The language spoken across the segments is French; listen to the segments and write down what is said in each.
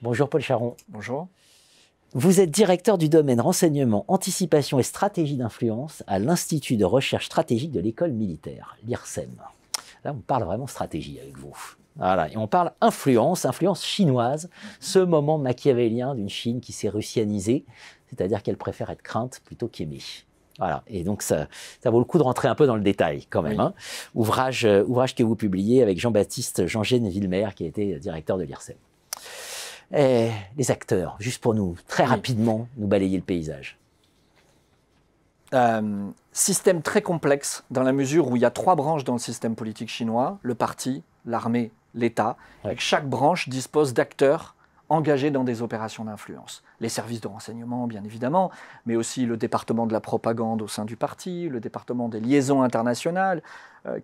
Bonjour Paul Charon. Bonjour. Vous êtes directeur du domaine renseignement, anticipation et stratégie d'influence à l'Institut de recherche stratégique de l'école militaire, l'IRSEM. Là, on parle vraiment stratégie avec vous. Voilà. Et on parle influence chinoise, ce moment machiavélien d'une Chine qui s'est russianisée, c'est-à-dire qu'elle préfère être crainte plutôt qu'aimée. Voilà. Et donc, ça vaut le coup de rentrer un peu dans le détail quand même. Oui. Hein. Ouvrage que vous publiez avec Jean-Baptiste Villemer, qui a été directeur de l'IRSEM. Et les acteurs, juste pour nous, très rapidement, nous balayer le paysage. Système très complexe dans la mesure où il y a 3 branches dans le système politique chinois, le parti, l'armée, l'État, et que chaque branche dispose d'acteurs engagés dans des opérations d'influence. Les services de renseignement, bien évidemment, mais aussi le département de la propagande au sein du parti, le département des liaisons internationales,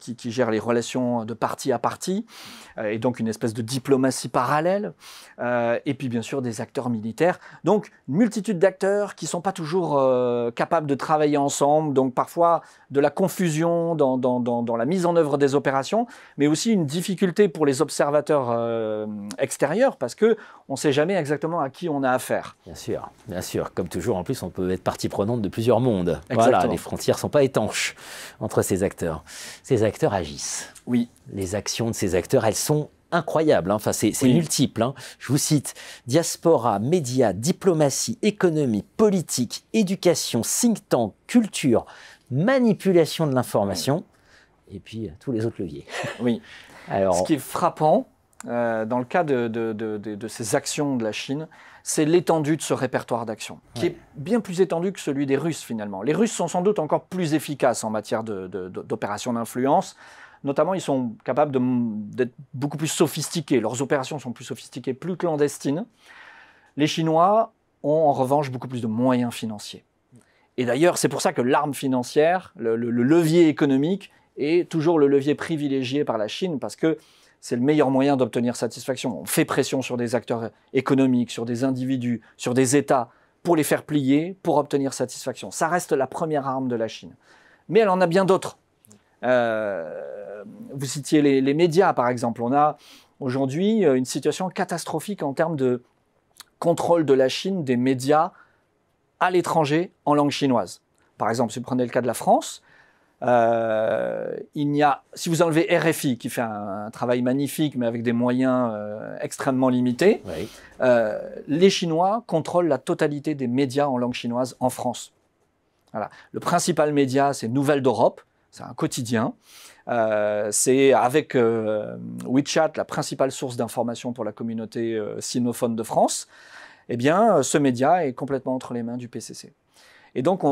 qui gère les relations de parti à parti, et donc une espèce de diplomatie parallèle, et puis bien sûr des acteurs militaires. Donc une multitude d'acteurs qui ne sont pas toujours capables de travailler ensemble, donc parfois de la confusion dans la mise en œuvre des opérations, mais aussi une difficulté pour les observateurs extérieurs, parce qu'on ne sait jamais exactement à qui on a affaire. Bien sûr. Comme toujours, en plus, on peut être partie prenante de plusieurs mondes. Voilà, les frontières ne sont pas étanches entre ces acteurs. Ces acteurs agissent. Oui. Les actions de ces acteurs, elles sont incroyables. Hein. Enfin, c'est multiple. Hein. Je vous cite, diaspora, médias, diplomatie, économie, politique, éducation, think tank, culture, manipulation de l'information, et puis tous les autres leviers. Oui. Alors, ce qui est frappant, dans le cas de ces actions de la Chine, c'est l'étendue de ce répertoire d'actions, qui est bien plus étendu que celui des Russes finalement. Les Russes sont sans doute encore plus efficaces en matière d'opérations d'influence. Notamment, ils sont capables d'être beaucoup plus sophistiqués. Leurs opérations sont plus sophistiquées, plus clandestines. Les Chinois ont en revanche beaucoup plus de moyens financiers. Et d'ailleurs, c'est pour ça que l'arme financière, le levier économique, est toujours le levier privilégié par la Chine, parce que c'est le meilleur moyen d'obtenir satisfaction. On fait pression sur des acteurs économiques, sur des individus, sur des États, pour les faire plier, pour obtenir satisfaction. Ça reste la première arme de la Chine. Mais elle en a bien d'autres. Vous citiez les médias, par exemple. On a aujourd'hui une situation catastrophique en termes de contrôle de la Chine des médias à l'étranger en langue chinoise. Par exemple, si vous prenez le cas de la France, si vous enlevez RFI, qui fait un travail magnifique, mais avec des moyens extrêmement limités, les Chinois contrôlent la totalité des médias en langue chinoise en France. Voilà. Le principal média, c'est Nouvelles d'Europe, c'est un quotidien. C'est avec WeChat, la principale source d'information pour la communauté sinophone de France. Eh bien, ce média est complètement entre les mains du PCC. Et donc,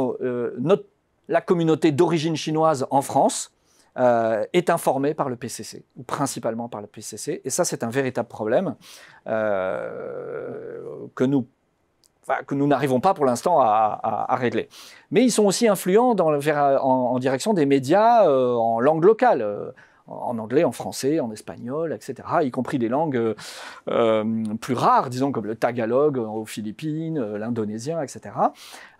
la communauté d'origine chinoise en France est informée par le PCC, ou principalement par le PCC. Et ça, c'est un véritable problème que nous n'arrivons pas pour l'instant à régler. Mais ils sont aussi influents en direction des médias en langue locale, en anglais, en français, en espagnol, etc., y compris des langues plus rares, disons comme le tagalog aux Philippines, l'indonésien, etc.,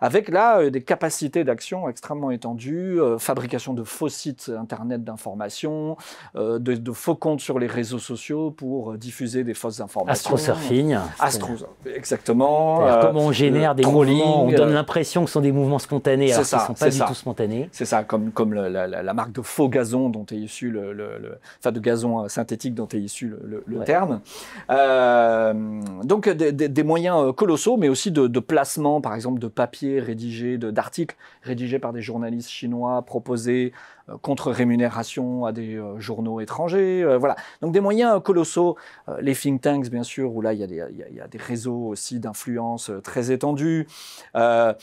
avec là des capacités d'action extrêmement étendues, fabrication de faux sites internet d'information, de faux comptes sur les réseaux sociaux pour diffuser des fausses informations. Astrosurfing. Exactement. Comment on génère des mouvements, on donne l'impression que ce sont des mouvements spontanés, alors qu'ils ne sont pas du tout spontanés. C'est ça, comme la marque de faux gazon dont est issu de gazon synthétique dont est issu le terme. Donc des moyens colossaux, mais aussi de placement, par exemple, de papier rédigé, d'articles rédigés par des journalistes chinois proposés contre rémunération à des journaux étrangers. Voilà. Donc des moyens colossaux. Les think tanks, bien sûr, où là, il y a des réseaux aussi d'influence très étendus. Des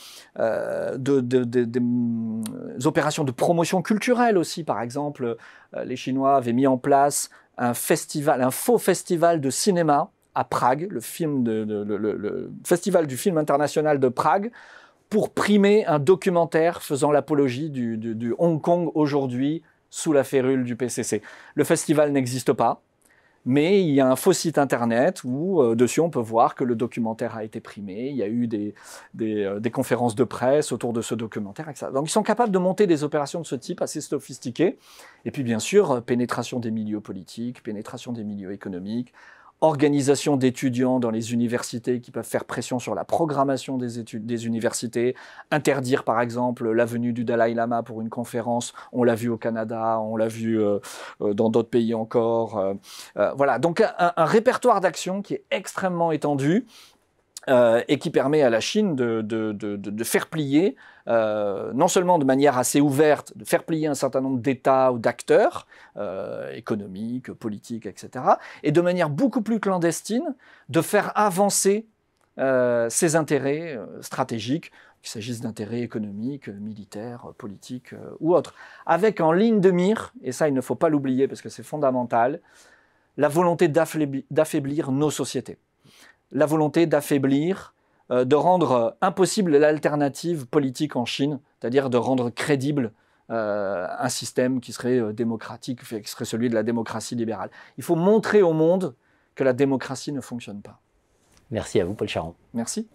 opérations de promotion culturelle aussi, par exemple. Les Chinois avaient mis en place un faux festival de cinéma à Prague, le festival du film international de Prague, pour primer un documentaire faisant l'apologie du Hong Kong aujourd'hui sous la férule du PCC. Le festival n'existe pas, mais il y a un faux site internet où dessus on peut voir que le documentaire a été primé, il y a eu des conférences de presse autour de ce documentaire, etc. Donc ils sont capables de monter des opérations de ce type assez sophistiquées. Et puis bien sûr, pénétration des milieux politiques, pénétration des milieux économiques, organisation d'étudiants dans les universités qui peuvent faire pression sur la programmation des universités, interdire par exemple la venue du Dalai Lama pour une conférence, on l'a vu au Canada, on l'a vu dans d'autres pays encore. Voilà, donc un répertoire d'actions qui est extrêmement étendu et qui permet à la Chine de faire plier, non seulement de manière assez ouverte, de faire plier un certain nombre d'États ou d'acteurs économiques, politiques, etc., et de manière beaucoup plus clandestine, de faire avancer ses intérêts stratégiques, qu'il s'agisse d'intérêts économiques, militaires, politiques ou autres, avec en ligne de mire, et ça il ne faut pas l'oublier parce que c'est fondamental, la volonté d'affaiblir nos sociétés. La volonté d'affaiblir, de rendre impossible l'alternative politique en Chine, c'est-à-dire de rendre crédible un système qui serait démocratique, qui serait celui de la démocratie libérale. Il faut montrer au monde que la démocratie ne fonctionne pas. Merci à vous, Paul Charon. Merci.